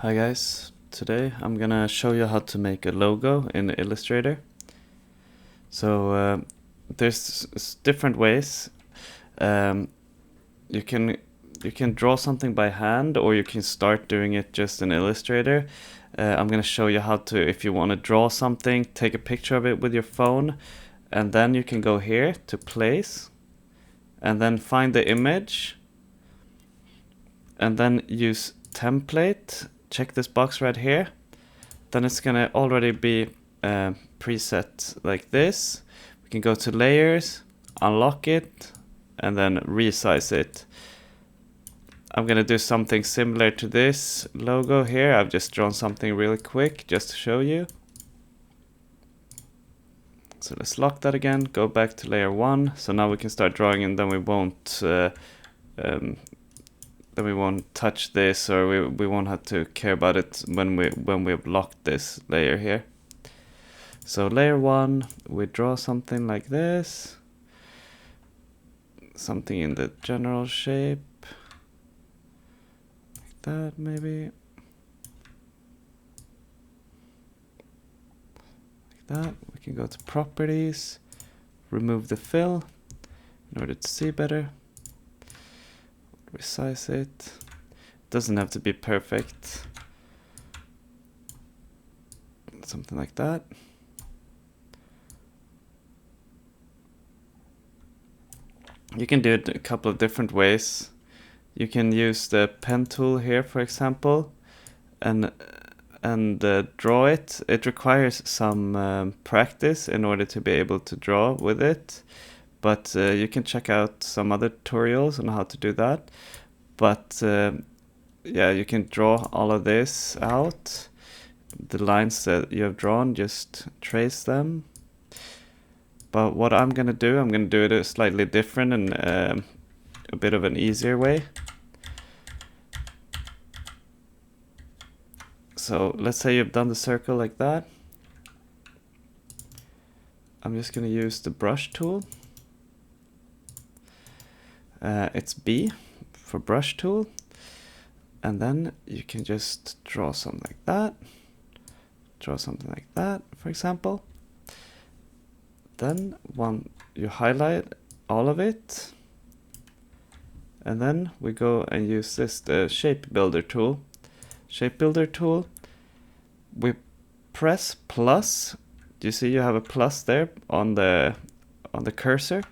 Hi guys, today I'm gonna show you how to make a logo in Illustrator. So there's different ways. Um, you can draw something by hand, or you can start doing it just in Illustrator. I'm gonna show you how to, if you want to draw something, take a picture of it with your phone, and then you can go here to place, and then find the image, and then use template. Check this box right here. Then it's gonna already be preset like this. We can go to layers, unlock it, and then resize it. I'm gonna do something similar to this logo here. I've just drawn something really quick just to show you. So let's lock that again, go back to layer 1. So now we can start drawing, and then we won't touch this, or we won't have to care about it when we've locked this layer here. So layer 1, we draw something like this, something in the general shape, like that maybe, like that. We can go to properties, remove the fill in order to see better, resize it. Doesn't have to be perfect, something like that. You can do it a couple of different ways. You can use the pen tool here, for example, and draw it. It requires some practice in order to be able to draw with it, but you can check out some other tutorials on how to do that. But yeah, you can draw all of this out. The lines that you have drawn, just trace them. But what I'm gonna do it a slightly different and a bit of an easier way. So let's say you've done the circle like that. I'm just gonna use the brush tool. It's B for brush tool. And then you can just draw something like that. Draw something like that, for example. Then you highlight all of it. And then we go and use the shape builder tool. Shape builder tool. We press plus. Do you see you have a plus there on the cursor?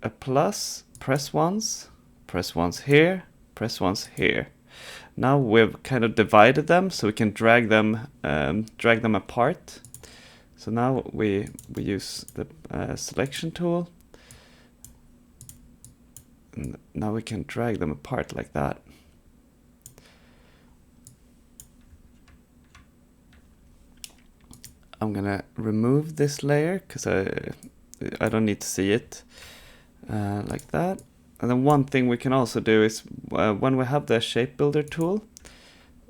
A plus, press once here, press once here. Now we've kind of divided them, so we can drag them apart. So now we use the selection tool, and now we can drag them apart like that. I'm gonna remove this layer because I don't need to see it, like that. And then one thing we can also do is when we have the shape builder tool,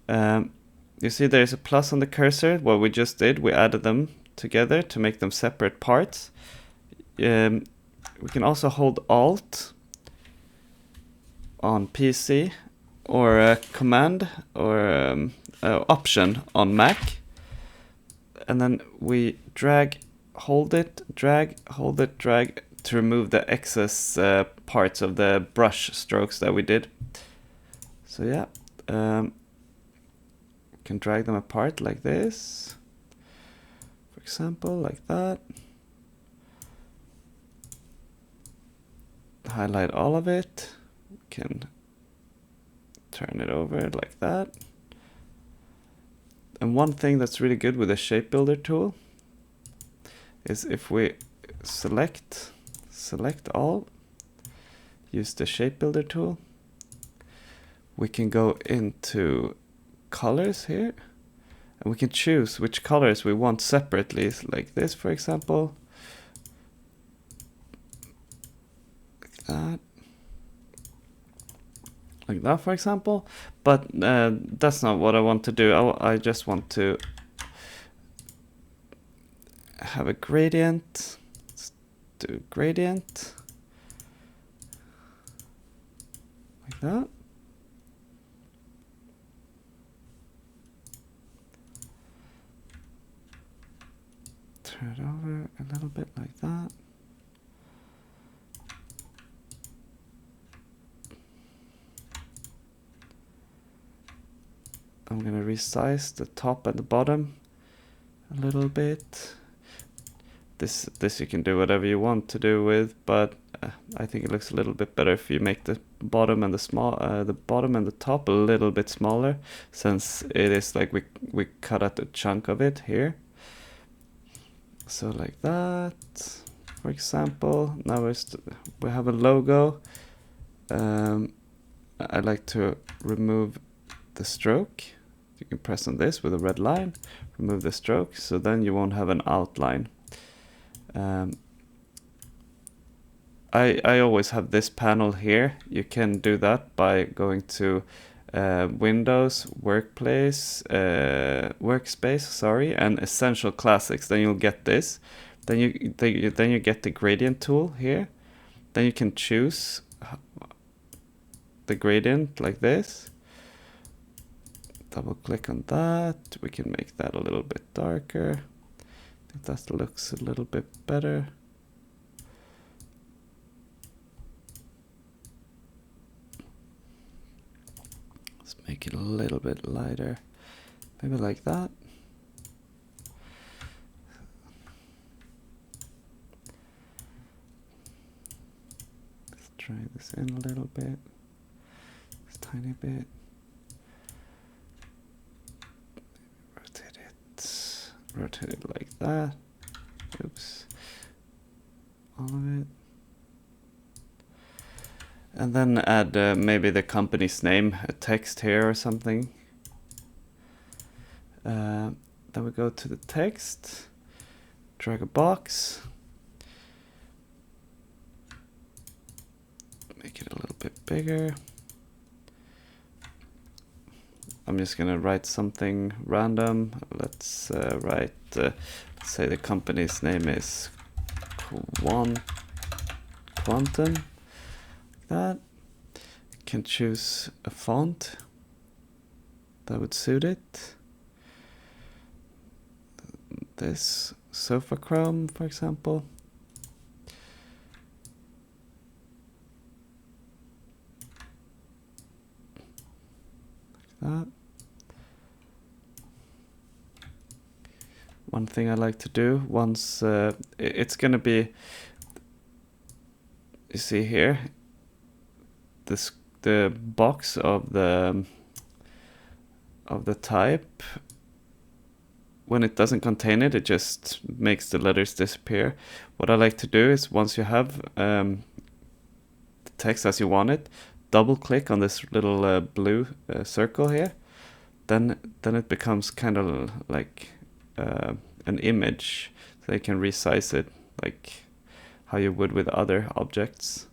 you see there's a plus on the cursor. What we just did, we added them together to make them separate parts. We can also hold Alt on PC, or Command or Option on Mac, and then we hold it, drag to remove the excess parts of the brush strokes that we did. So yeah, can drag them apart like this, for example, like that. Highlight all of it. We can turn it over like that. And one thing that's really good with the shape builder tool is if we select all, use the shape builder tool, we can go into colors here, and we can choose which colors we want separately, like this, for example, like that, for example. But that's not what I want to do. I just want to have a gradient. Let's do gradient like that. turn it over a little bit like that. I'm gonna resize the top and the bottom a little bit. This you can do whatever you want to do with, but I think it looks a little bit better if you make the bottom and the bottom and the top a little bit smaller, since it is like we cut out a chunk of it here. So like that, for example. Now we have a logo. I like to remove the stroke. You can press on this with a red line, remove the stroke, so then you won't have an outline. I always have this panel here. You can do that by going to Windows, Workspace, and Essential Classics. Then you'll get this. Then you get the gradient tool here. Then you can choose the gradient like this. Double click on that. We can make that a little bit darker. I think that looks a little bit better. Let's make it a little bit lighter. Maybe like that. Let's try this in a little bit. Just a tiny bit. Rotate it like that. Oops. All of it. And then add maybe the company's name, a text here or something. Then we go to the text, drag a box, make it a little bit bigger. I'm just gonna write something random. Let's write, let's say the company's name is Quantum. Like that. You can choose a font that would suit it. This Sofa Chrome, for example. Like that. One thing I like to do once it's gonna be, you see here, the box of the type, when it doesn't contain it, it just makes the letters disappear. What I like to do is, once you have the text as you want it, double click on this little blue circle here, then it becomes kind of like an image, so you can resize it like how you would with other objects.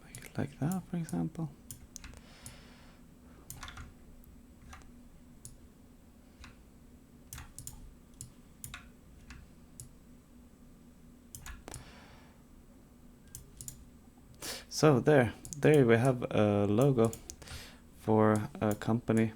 Make it like that, for example. So there we have a logo for a company.